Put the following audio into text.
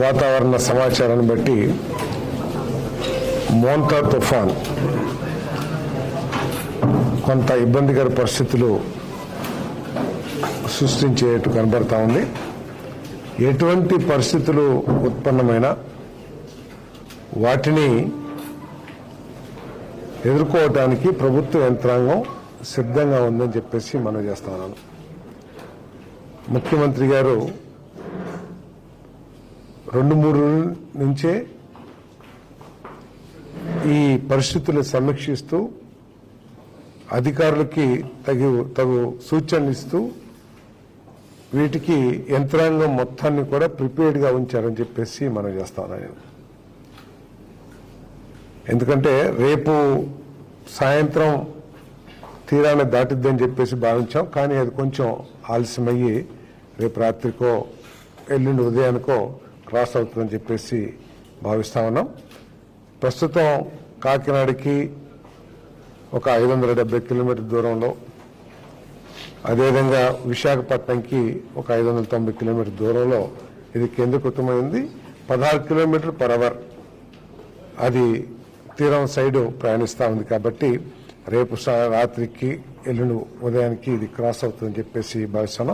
వాతావరణ సమాచారాన్ని బట్టి మోంతా తుఫాన్ కొంత ఇబ్బందికర పరిస్థితులు సృష్టించేట్టు కనబడతా ఉంది. ఎటువంటి పరిస్థితులు ఉత్పన్నమైన వాటిని ఎదుర్కోవటానికి ప్రభుత్వ యంత్రాంగం సిద్ధంగా ఉందని చెప్పేసి మనం చేస్తా ఉన్నాను. ముఖ్యమంత్రి గారు 2-3 నుంచే ఈ పరిస్థితులు సమీక్షిస్తూ అధికారులకి తగు సూచనలు ఇస్తూ వీటికి యంత్రాంగం మొత్తాన్ని కూడా ప్రిపేర్డ్గా ఉంచారని చెప్పేసి మనం చేస్తా ఉన్నాను. ఎందుకంటే రేపు సాయంత్రం తీరాన్ని దాటిద్దని చెప్పేసి భావించాం. కానీ అది కొంచెం ఆలస్యమయ్యి రేపు రాత్రికో ఎల్లుండి ఉదయానికో క్రాస్ అవుతుందని చెప్పేసి భావిస్తా ఉన్నాం. ప్రస్తుతం కాకినాడకి ఒక 570 కిలోమీటర్ దూరంలో, అదేవిధంగా విశాఖపట్నంకి ఒక 590 కిలోమీటర్ దూరంలో ఇది కేంద్రీకృతమైంది. 16 కిలోమీటర్ పర్ అవర్ అది తీరం సైడ్ ప్రయాణిస్తూ ఉంది. కాబట్టి రేపు రాత్రికి ఎల్లుండి ఉదయానికి ఇది క్రాస్ అవుతుందని చెప్పేసి భావిస్తున్నాం.